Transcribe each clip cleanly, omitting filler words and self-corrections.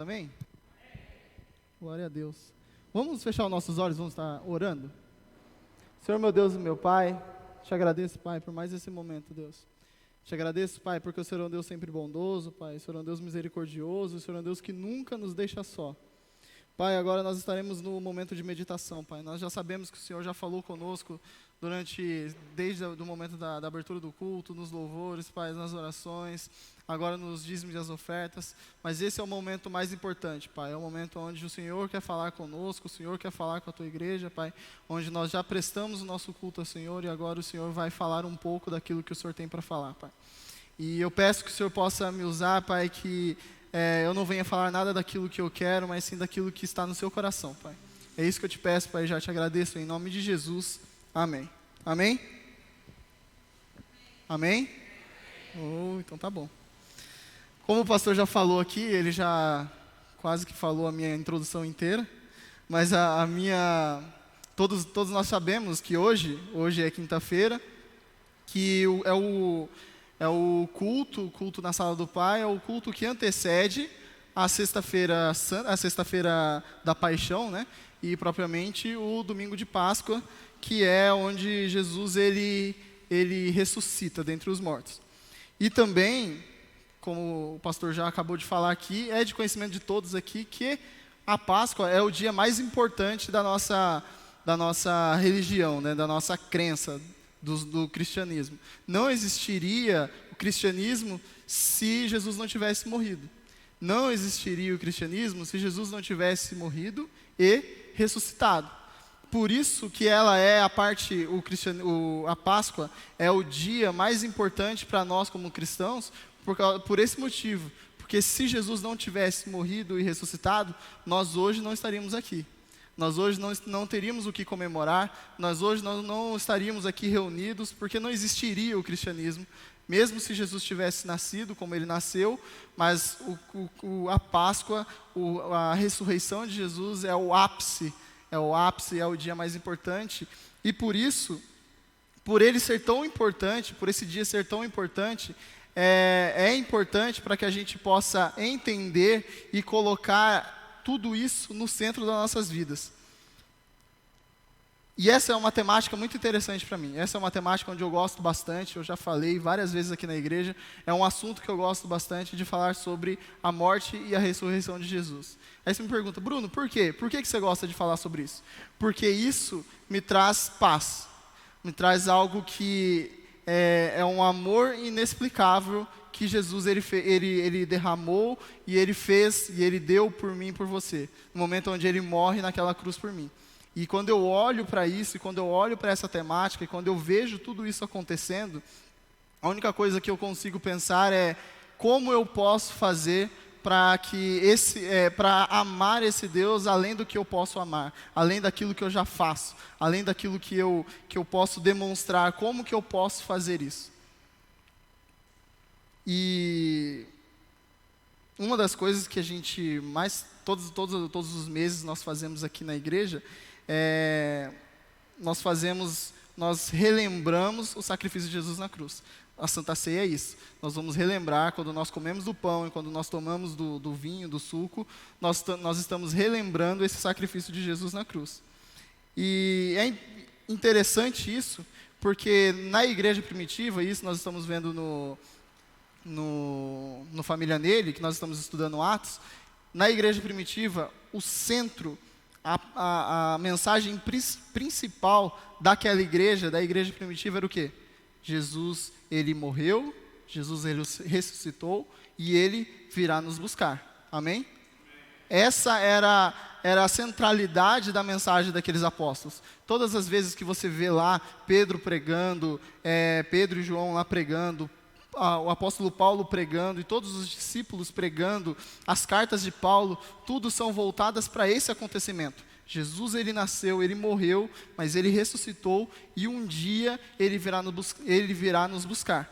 Amém? Glória a Deus. Vamos fechar os nossos olhos, vamos estar orando? Senhor, meu Deus e meu Pai, te agradeço, Pai, por mais esse momento, Deus. Te agradeço, Pai, porque o Senhor é um Deus sempre bondoso, Pai. O Senhor é um Deus misericordioso, o Senhor é um Deus que nunca nos deixa só. Pai, agora nós estaremos no momento de meditação, Pai. Nós já sabemos que o Senhor já falou conosco desde o momento da abertura do culto, nos louvores, Pai, nas orações, agora nos dízimos e as ofertas. Mas esse é o momento mais importante, Pai. É o momento onde o Senhor quer falar conosco, o Senhor quer falar com a Tua igreja, Pai. Onde nós já prestamos o nosso culto ao Senhor e agora o Senhor vai falar um pouco daquilo que o Senhor tem para falar, Pai. E eu peço que o Senhor possa me usar, Pai, que eu não venha falar nada daquilo que eu quero, mas sim daquilo que está no seu coração, Pai. É isso que eu te peço, Pai, já te agradeço em nome de Jesus. Amém. Amém? Amém? Então tá bom. Como o pastor já falou aqui, ele já quase que falou a minha introdução inteira, mas todos nós sabemos que hoje é quinta-feira, que é o culto na sala do Pai, é o culto que antecede a sexta-feira da Paixão, né? E propriamente o domingo de Páscoa, que é onde Jesus ele ressuscita dentre os mortos. E também, como o pastor já acabou de falar aqui, é de conhecimento de todos aqui que a Páscoa é o dia mais importante da nossa religião, né? Da nossa crença do cristianismo. Não existiria o cristianismo se Jesus não tivesse morrido. Não existiria o cristianismo se Jesus não tivesse morrido e ressuscitado. Por isso que ela é a Páscoa é o dia mais importante para nós como cristãos, por esse motivo. Porque se Jesus não tivesse morrido e ressuscitado, nós hoje não estaríamos aqui. Nós hoje não teríamos o que comemorar, nós hoje não estaríamos aqui reunidos, porque não existiria o cristianismo, mesmo se Jesus tivesse nascido como ele nasceu, mas a Páscoa, a ressurreição de Jesus é o ápice, é o dia mais importante, e por isso, por ele ser tão importante, por esse dia ser tão importante, é importante para que a gente possa entender e colocar tudo isso no centro das nossas vidas. E essa é uma temática muito interessante para mim. Essa é uma temática onde eu gosto bastante, eu já falei várias vezes aqui na igreja. É um assunto que eu gosto bastante de falar sobre a morte e a ressurreição de Jesus. Aí você me pergunta, Bruno, por quê? Por que você gosta de falar sobre isso? Porque isso me traz paz. Me traz algo que é um amor inexplicável que Jesus ele derramou e ele fez e ele deu por mim e por você, no momento onde ele morre naquela cruz por mim. E quando eu olho para isso, e quando eu olho para essa temática, e quando eu vejo tudo isso acontecendo, a única coisa que eu consigo pensar é como eu posso fazer para amar esse Deus além do que eu posso amar, além daquilo que eu já faço, além daquilo que eu posso demonstrar, como que eu posso fazer isso. E uma das coisas que a gente mais, todos os meses nós fazemos aqui na igreja, nós relembramos o sacrifício de Jesus na cruz. A Santa Ceia é isso. Nós vamos relembrar, quando nós comemos do pão e quando nós tomamos do vinho, do suco, nós estamos relembrando esse sacrifício de Jesus na cruz. E é interessante isso, porque na igreja primitiva, isso nós estamos vendo no Família Nele, que nós estamos estudando Atos, na igreja primitiva, o centro, a mensagem principal daquela igreja, da igreja primitiva, era o quê? Jesus, ele morreu, Jesus, ele ressuscitou e ele virá nos buscar. Amém? Essa era a centralidade da mensagem daqueles apóstolos. Todas as vezes que você vê lá Pedro pregando, Pedro e João lá pregando, o apóstolo Paulo pregando e todos os discípulos pregando, as cartas de Paulo, tudo são voltadas para esse acontecimento. Jesus, ele nasceu, ele morreu, mas ele ressuscitou e um dia ele virá nos buscar.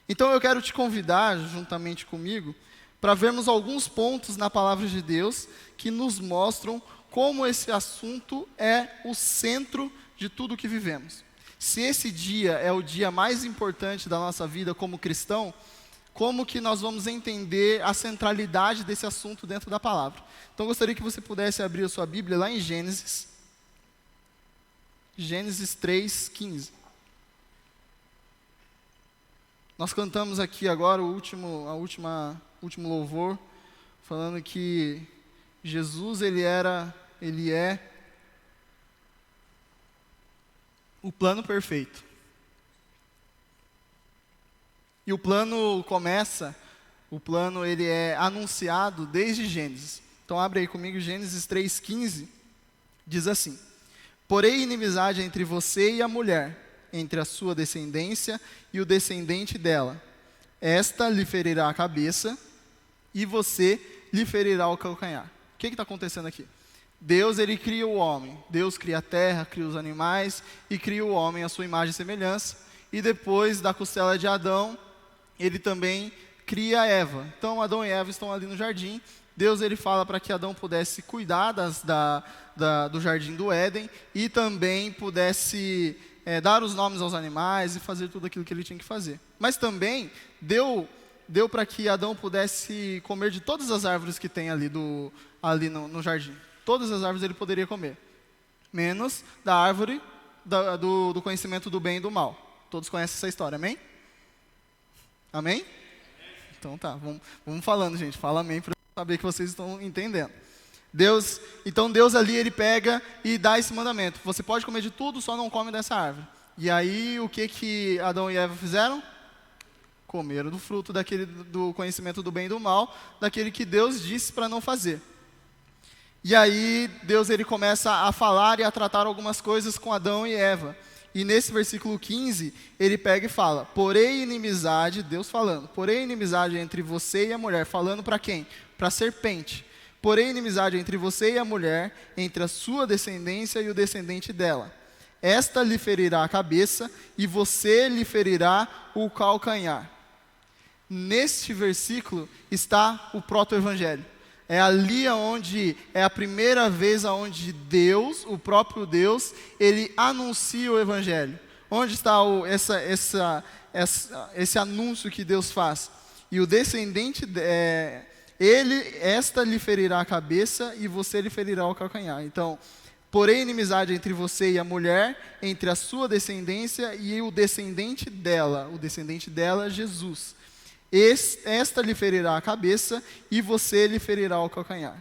Então eu quero te convidar, juntamente comigo, para vermos alguns pontos na palavra de Deus que nos mostram como esse assunto é o centro de tudo que vivemos. Se esse dia é o dia mais importante da nossa vida como cristão, como que nós vamos entender a centralidade desse assunto dentro da palavra. Então, eu gostaria que você pudesse abrir a sua Bíblia lá em Gênesis 3:15. Nós cantamos aqui agora o último louvor, falando que Jesus, ele é o plano perfeito. E o plano ele é anunciado desde Gênesis. Então abre aí comigo Gênesis 3:15, diz assim: porém inimizade entre você e a mulher, entre a sua descendência e o descendente dela. Esta lhe ferirá a cabeça e você lhe ferirá o calcanhar. O que está acontecendo aqui? Deus, ele cria o homem. Deus cria a terra, cria os animais e cria o homem à sua imagem e semelhança. E depois da costela de Adão, ele também cria Eva. Então Adão e Eva estão ali no jardim. Deus, ele fala para que Adão pudesse cuidar do jardim do Éden e também pudesse dar os nomes aos animais e fazer tudo aquilo que ele tinha que fazer. Mas também deu para que Adão pudesse comer de todas as árvores que tem ali no jardim. Todas as árvores ele poderia comer, menos da árvore do conhecimento do bem e do mal. Todos conhecem essa história, amém? Amém? Então tá, vamos falando, gente. Fala amém para saber que vocês estão entendendo. Então Deus ali, ele pega e dá esse mandamento: você pode comer de tudo, só não come dessa árvore. E aí, o que Adão e Eva fizeram? Comeram do fruto do conhecimento do bem e do mal, daquele que Deus disse para não fazer. E aí, Deus, ele começa a falar e a tratar algumas coisas com Adão e Eva. E nesse versículo 15, ele pega e fala: porém inimizade, Deus falando, porém inimizade entre você e a mulher, falando para quem? Para a serpente. Porém inimizade entre você e a mulher, entre a sua descendência e o descendente dela. Esta lhe ferirá a cabeça e você lhe ferirá o calcanhar. Neste versículo está o proto-evangelho. É ali onde é a primeira vez onde Deus, o próprio Deus, ele anuncia o evangelho. Onde está esse anúncio que Deus faz? E o descendente, esta lhe ferirá a cabeça e você lhe ferirá o calcanhar. Então, porém inimizade entre você e a mulher, entre a sua descendência e o descendente dela, Jesus. Esta lhe ferirá a cabeça e você lhe ferirá o calcanhar.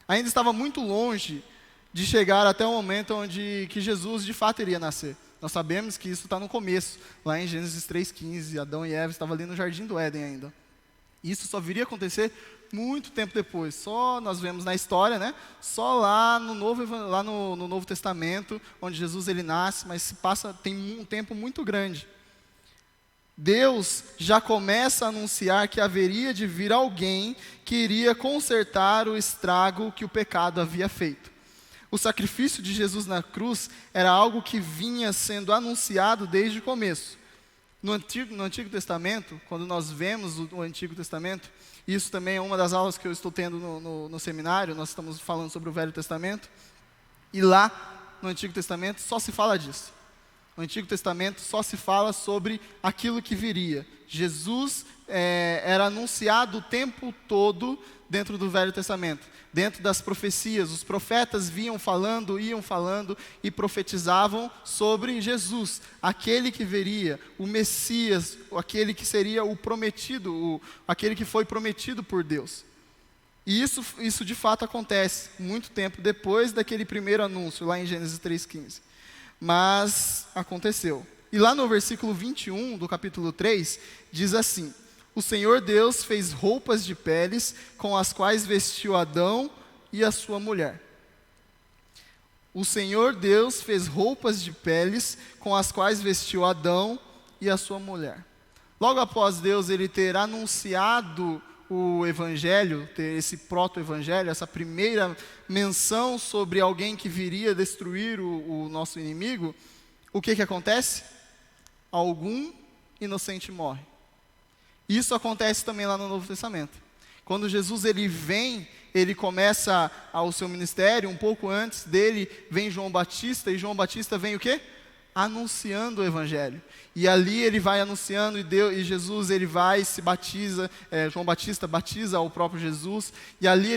Ainda estava muito longe de chegar até o momento onde que Jesus de fato iria nascer. Nós sabemos que isso está no começo, lá em Gênesis 3:15, Adão e Eva estavam ali no jardim do Éden ainda. Isso só viria a acontecer muito tempo depois. Só nós vemos na história, né? Só lá no Novo Testamento, onde Jesus ele nasce, mas tem um tempo muito grande. Deus já começa a anunciar que haveria de vir alguém que iria consertar o estrago que o pecado havia feito. O sacrifício de Jesus na cruz era algo que vinha sendo anunciado desde o começo. No Antigo Testamento, quando nós vemos o Antigo Testamento, isso também é uma das aulas que eu estou tendo no seminário, nós estamos falando sobre o Velho Testamento, e lá no Antigo Testamento só se fala disso. No Antigo Testamento só se fala sobre aquilo que viria. Jesus era anunciado o tempo todo dentro do Velho Testamento. Dentro das profecias, os profetas iam falando e profetizavam sobre Jesus, aquele que viria, o Messias, aquele que seria o prometido, aquele que foi prometido por Deus. E isso de fato acontece muito tempo depois daquele primeiro anúncio, lá em Gênesis 3:15. Mas aconteceu. E lá no versículo 21 do capítulo 3, diz assim: o Senhor Deus fez roupas de peles com as quais vestiu Adão e a sua mulher. O Senhor Deus fez roupas de peles com as quais vestiu Adão e a sua mulher. Logo após Deus ele ter anunciado o evangelho, ter esse proto-evangelho, essa primeira menção sobre alguém que viria destruir o nosso inimigo, o que acontece? Algum inocente morre. Isso acontece também lá no Novo Testamento. Quando Jesus ele vem, ele começa o seu ministério, um pouco antes dele vem João Batista, e João Batista vem o quê? anunciando o evangelho. E ali ele vai anunciando e Jesus ele vai e se batiza, João Batista batiza o próprio Jesus, e ali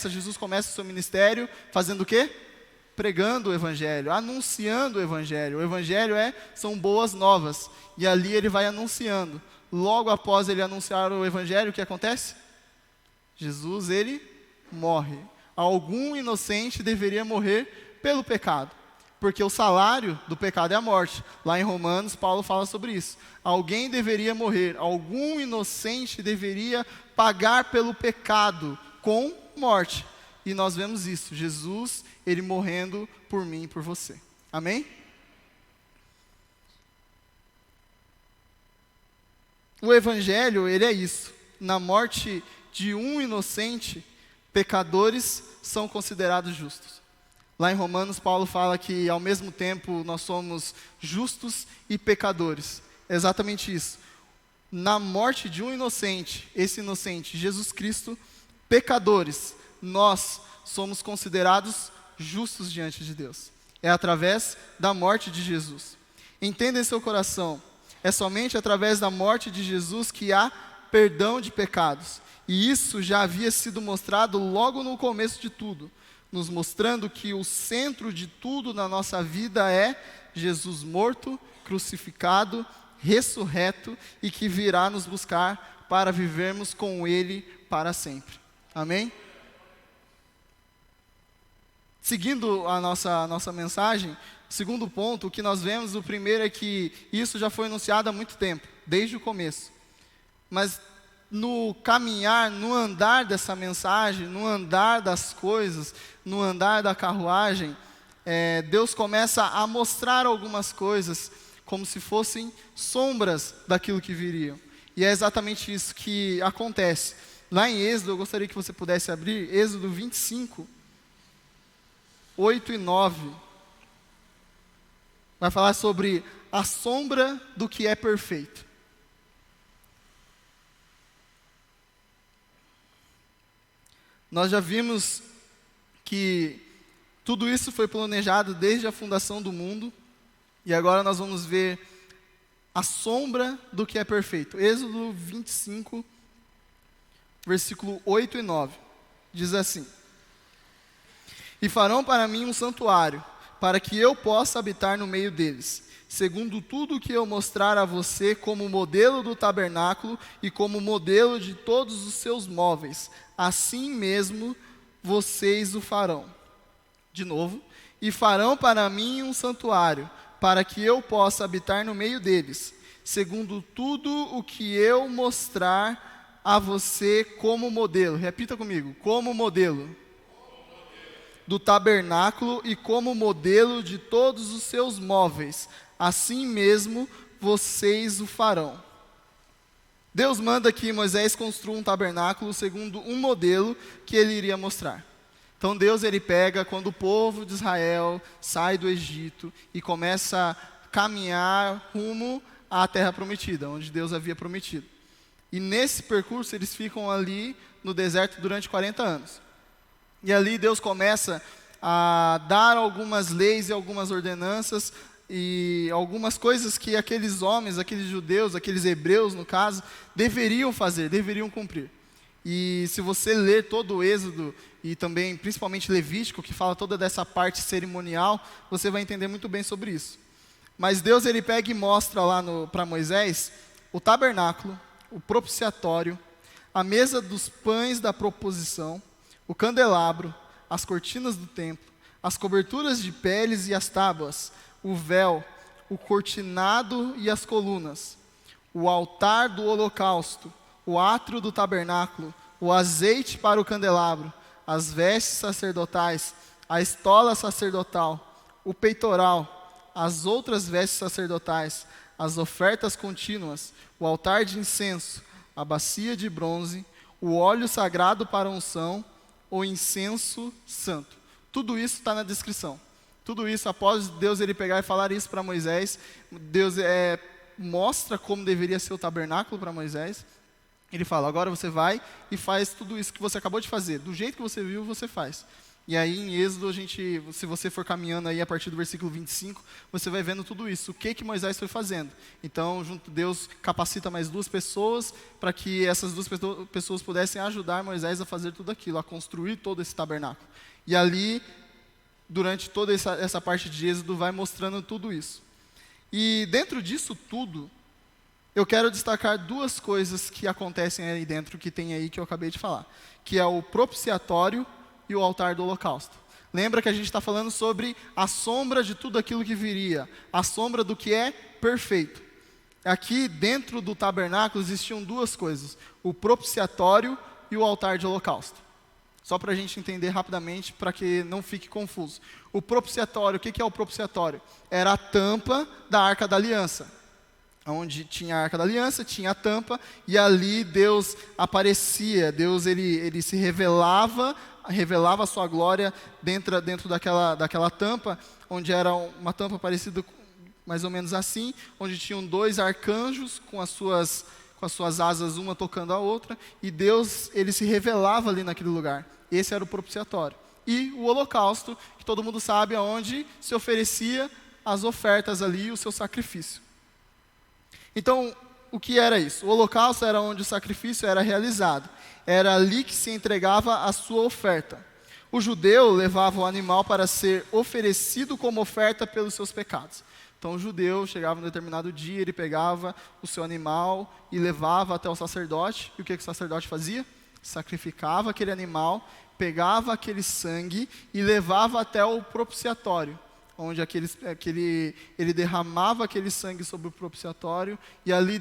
Jesus começa o seu ministério fazendo o quê? Pregando o evangelho, anunciando o evangelho. O evangelho são boas novas, e ali ele vai anunciando. Logo após ele anunciar o evangelho, o que acontece? Jesus ele morre. Algum inocente deveria morrer pelo pecado, porque o salário do pecado é a morte. Lá em Romanos, Paulo fala sobre isso. Alguém deveria morrer, algum inocente deveria pagar pelo pecado com morte. E nós vemos isso, Jesus, ele morrendo por mim e por você. Amém? O evangelho, ele é isso. Na morte de um inocente, pecadores são considerados justos. Lá em Romanos, Paulo fala que ao mesmo tempo nós somos justos e pecadores. É exatamente isso. Na morte de um inocente, esse inocente, Jesus Cristo, pecadores, nós somos considerados justos diante de Deus. É através da morte de Jesus. Entenda em seu coração, é somente através da morte de Jesus que há perdão de pecados. E isso já havia sido mostrado logo no começo de tudo, nos mostrando que o centro de tudo na nossa vida é Jesus morto, crucificado, ressurreto e que virá nos buscar para vivermos com Ele para sempre. Amém? Seguindo a nossa mensagem, segundo ponto, o que nós vemos, o primeiro é que isso já foi anunciado há muito tempo, desde o começo. Mas no caminhar, no andar dessa mensagem, no andar das coisas, no andar da carruagem, Deus começa a mostrar algumas coisas como se fossem sombras daquilo que viriam. E é exatamente isso que acontece. Lá em Êxodo, eu gostaria que você pudesse abrir, Êxodo 25, 8 e 9. Vai falar sobre a sombra do que é perfeito. Nós já vimos que tudo isso foi planejado desde a fundação do mundo, e agora nós vamos ver a sombra do que é perfeito. Êxodo 25, versículo 8 e 9, diz assim: E farão para mim um santuário, para que eu possa habitar no meio deles, segundo tudo o que eu mostrar a você como modelo do tabernáculo e como modelo de todos os seus móveis, assim mesmo vocês o farão. De novo, e farão para mim um santuário, para que eu possa habitar no meio deles, segundo tudo o que eu mostrar a você como modelo. Repita comigo, como modelo do tabernáculo e como modelo de todos os seus móveis, assim mesmo vocês o farão. Deus manda que Moisés construa um tabernáculo segundo um modelo que ele iria mostrar. Então Deus ele pega quando o povo de Israel sai do Egito e começa a caminhar rumo à terra prometida, onde Deus havia prometido. E nesse percurso eles ficam ali no deserto durante 40 anos. E ali Deus começa a dar algumas leis e algumas ordenanças e algumas coisas que aqueles homens, aqueles judeus, aqueles hebreus no caso, deveriam fazer, deveriam cumprir. E se você ler todo o Êxodo e também principalmente Levítico, que fala toda dessa parte cerimonial, você vai entender muito bem sobre isso. Mas Deus ele pega e mostra lá para Moisés o tabernáculo, o propiciatório, a mesa dos pães da proposição, o candelabro, as cortinas do templo, as coberturas de peles e as tábuas, o véu, o cortinado e as colunas, o altar do holocausto, o átrio do tabernáculo, o azeite para o candelabro, as vestes sacerdotais, a estola sacerdotal, o peitoral, as outras vestes sacerdotais, as ofertas contínuas, o altar de incenso, a bacia de bronze, o óleo sagrado para unção, o incenso santo. Tudo isso está na descrição. Tudo isso, após Deus ele pegar e falar isso para Moisés, Deus mostra como deveria ser o tabernáculo para Moisés. Ele fala, agora você vai e faz tudo isso que você acabou de fazer. Do jeito que você viu, você faz. E aí em Êxodo, se você for caminhando aí a partir do versículo 25, você vai vendo tudo isso, o que Moisés foi fazendo. Então, Deus capacita mais 2 pessoas, para que essas 2 pessoas pudessem ajudar Moisés a fazer tudo aquilo, a construir todo esse tabernáculo. E ali, durante toda essa parte de Êxodo, vai mostrando tudo isso. E dentro disso tudo, eu quero destacar 2 coisas que acontecem aí dentro, que tem aí que eu acabei de falar, que é o propiciatório e o altar do holocausto. Lembra que a gente está falando sobre a sombra de tudo aquilo que viria, a sombra do que é perfeito. Aqui dentro do tabernáculo existiam 2 coisas, o propiciatório e o altar de holocausto. Só para a gente entender rapidamente, para que não fique confuso. O propiciatório, o que é o propiciatório? Era a tampa da Arca da Aliança. Onde tinha a Arca da Aliança, tinha a tampa, e ali Deus aparecia, Deus ele se revelava a sua glória dentro daquela tampa, onde era uma tampa parecida mais ou menos assim, onde tinham 2 arcanjos com as suas asas, uma tocando a outra, e Deus ele se revelava ali naquele lugar. Esse era o propiciatório. E o holocausto, que todo mundo sabe, aonde se oferecia as ofertas ali, o seu sacrifício. Então, o que era isso? O holocausto era onde o sacrifício era realizado. Era ali que se entregava a sua oferta. O judeu levava o animal para ser oferecido como oferta pelos seus pecados. Então, o judeu chegava em um determinado dia, ele pegava o seu animal e levava até o sacerdote. E o que o sacerdote fazia? Sacrificava aquele animal, pegava aquele sangue e levava até o propiciatório, onde ele derramava aquele sangue sobre o propiciatório, e ali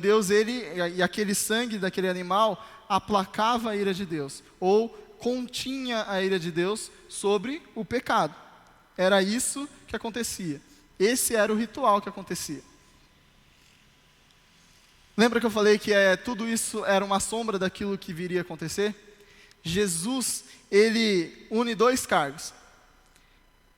e aquele sangue daquele animal aplacava a ira de Deus, ou continha a ira de Deus sobre o pecado. Era isso que acontecia. Esse era o ritual que acontecia. Lembra que eu falei que tudo isso era uma sombra daquilo que viria a acontecer? Jesus, ele une 2 cargos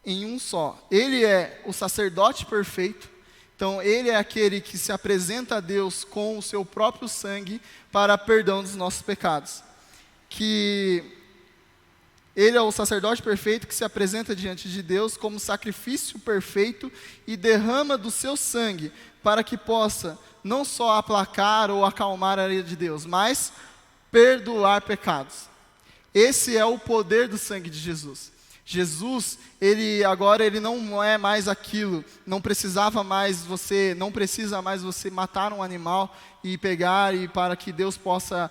em um só. Ele é o sacerdote perfeito, então ele é aquele que se apresenta a Deus com o seu próprio sangue para perdão dos nossos pecados. Ele é o sacerdote perfeito que se apresenta diante de Deus como sacrifício perfeito e derrama do seu sangue para que possa não só aplacar ou acalmar a ira de Deus, mas perdoar pecados. Esse é o poder do sangue de Jesus. Jesus, ele não é mais aquilo, não precisa mais você matar um animal e pegar para que Deus possa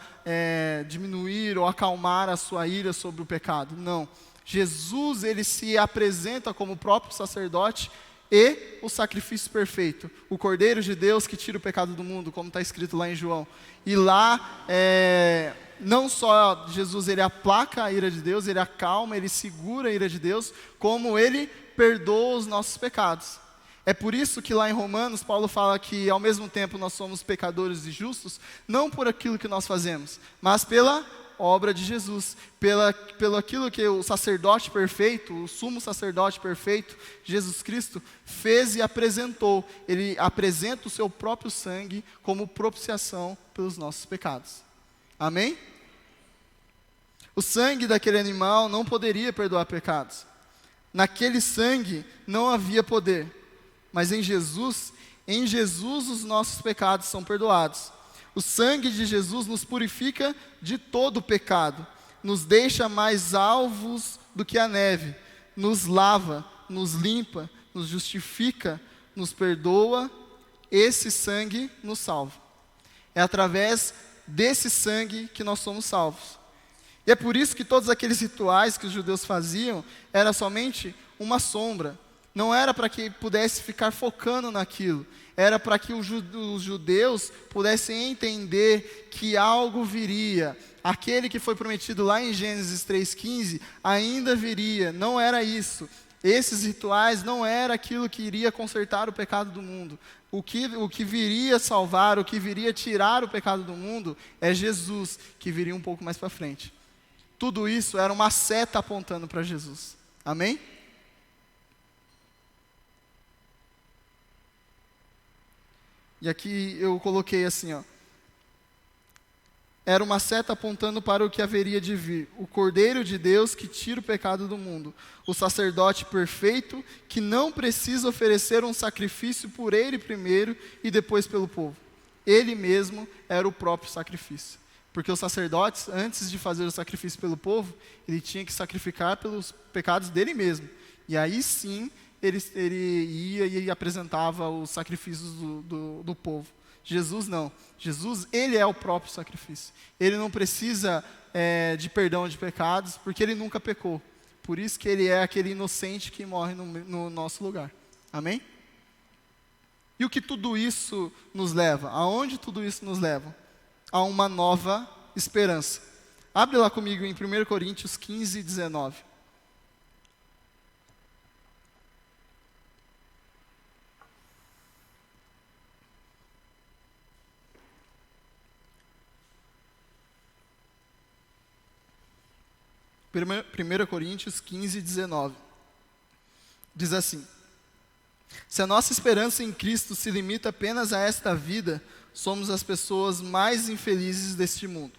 diminuir ou acalmar a sua ira sobre o pecado. Não. Jesus, ele se apresenta como o próprio sacerdote e o sacrifício perfeito, o Cordeiro de Deus que tira o pecado do mundo, como está escrito lá em João. E lá, não só Jesus ele aplaca a ira de Deus, ele acalma, ele segura a ira de Deus, como ele perdoa os nossos pecados. É por isso que lá em Romanos, Paulo fala que ao mesmo tempo nós somos pecadores e justos, não por aquilo que nós fazemos, mas pela obra de Jesus, pelo aquilo que o sacerdote perfeito, o sumo sacerdote perfeito, Jesus Cristo, fez e apresentou. Ele apresenta o seu próprio sangue como propiciação pelos nossos pecados. Amém? O sangue daquele animal não poderia perdoar pecados. Naquele sangue não havia poder. Mas em Jesus os nossos pecados são perdoados. O sangue de Jesus nos purifica de todo o pecado, nos deixa mais alvos do que a neve, nos lava, nos limpa, nos justifica, nos perdoa. Esse sangue nos salva. É através desse sangue que nós somos salvos. E é por isso que todos aqueles rituais que os judeus faziam era somente uma sombra. Não era para que pudesse ficar focando naquilo. Era para que os judeus pudessem entender que algo viria. Aquele que foi prometido lá em Gênesis 3,15 ainda viria. Não era isso. Esses rituais não era aquilo que iria consertar o pecado do mundo. O que viria salvar, o que viria tirar o pecado do mundo é Jesus, que viria um pouco mais para frente. Tudo isso era uma seta apontando para Jesus. Amém? E aqui eu coloquei assim, ó. era uma seta apontando para o que haveria de vir, o Cordeiro de Deus que tira o pecado do mundo, o sacerdote perfeito que não precisa oferecer um sacrifício por ele primeiro e depois pelo povo. Ele mesmo era o próprio sacrifício. Porque os sacerdotes, antes de fazer o sacrifício pelo povo, ele tinha que sacrificar pelos pecados dele mesmo. E aí sim, ele ia e apresentava os sacrifícios do povo. Jesus não. Jesus, ele é o próprio sacrifício. Ele não precisa de perdão de pecados, porque ele nunca pecou. Por isso que ele é aquele inocente que morre no nosso lugar. Amém? E o que tudo isso nos leva? Aonde tudo isso nos leva? A uma nova esperança. Abre lá comigo em 1 Coríntios 15, 19. Primeira Coríntios 15, 19. Diz assim: se a nossa esperança em Cristo se limita apenas a esta vida, somos as pessoas mais infelizes deste mundo.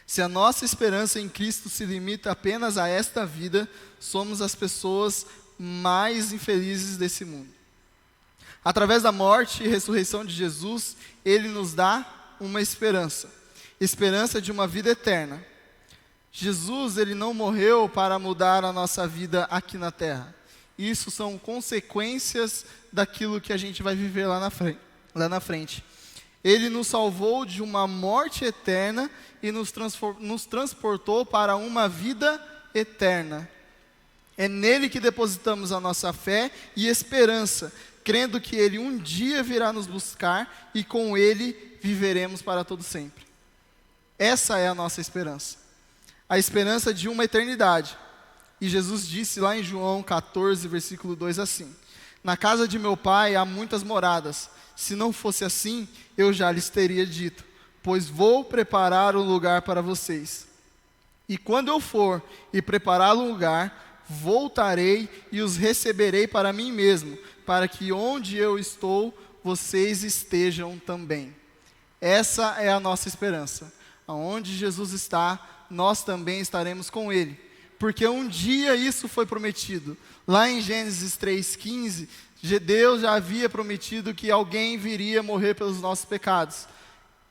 Se a nossa esperança em Cristo se limita apenas a esta vida, somos as pessoas mais infelizes desse mundo. Através da morte e ressurreição de Jesus, Ele nos dá uma esperança. Esperança de uma vida eterna. Jesus, Ele não morreu para mudar a nossa vida aqui na terra. Isso são consequências daquilo que a gente vai viver lá na frente. Ele nos salvou de uma morte eterna e nos transportou para uma vida eterna. É nele que depositamos a nossa fé e esperança, crendo que Ele um dia virá nos buscar e com Ele viveremos para todo sempre. Essa é a nossa esperança. A esperança de uma eternidade. E Jesus disse lá em João 14, versículo 2 assim: na casa de meu pai há muitas moradas. Se não fosse assim, eu já lhes teria dito, pois vou preparar um lugar para vocês. E quando eu for e preparar um lugar, voltarei e os receberei para mim mesmo, para que onde eu estou, vocês estejam também. Essa é a nossa esperança. Aonde Jesus está, nós também estaremos com Ele. Porque um dia isso foi prometido. Lá em Gênesis 3,15, Deus já havia prometido que alguém viria morrer pelos nossos pecados.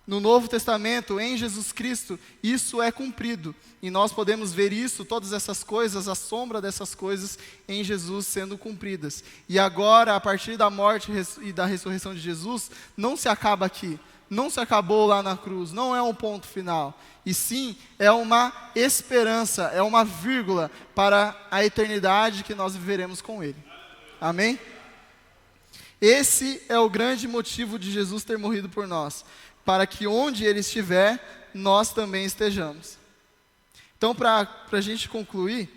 No Novo Testamento, em Jesus Cristo, isso é cumprido. E nós podemos ver isso, todas essas coisas, a sombra dessas coisas em Jesus sendo cumpridas. E agora, a partir da morte e da ressurreição de Jesus, não se acaba aqui. Não se acabou lá na cruz, não é um ponto final. E sim, é uma esperança, é uma vírgula para a eternidade que nós viveremos com Ele. Amém? Esse é o grande motivo de Jesus ter morrido por nós, para que onde Ele estiver, nós também estejamos. Então, para a gente concluir,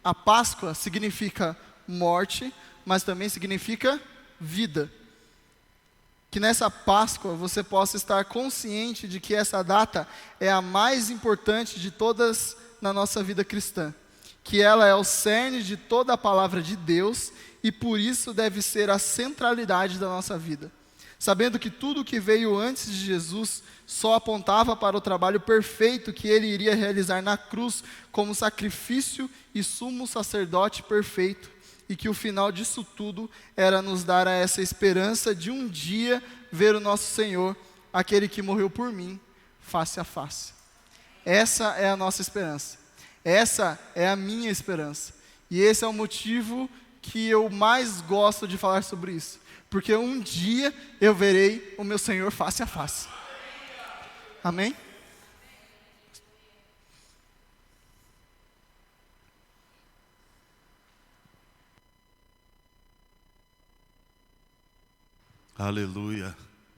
a Páscoa significa morte, mas também significa vida. Que nessa Páscoa você possa estar consciente de que essa data é a mais importante de todas na nossa vida cristã. Que ela é o cerne de toda a palavra de Deus e por isso deve ser a centralidade da nossa vida. Sabendo que tudo o que veio antes de Jesus só apontava para o trabalho perfeito que Ele iria realizar na cruz como sacrifício e sumo sacerdote perfeito. E que o final disso tudo era nos dar essa esperança de um dia ver o nosso Senhor, aquele que morreu por mim, face a face. Essa é a nossa esperança. Essa é a minha esperança. E esse é o motivo que eu mais gosto de falar sobre isso. Porque um dia eu verei o meu Senhor face a face. Amém? Aleluia.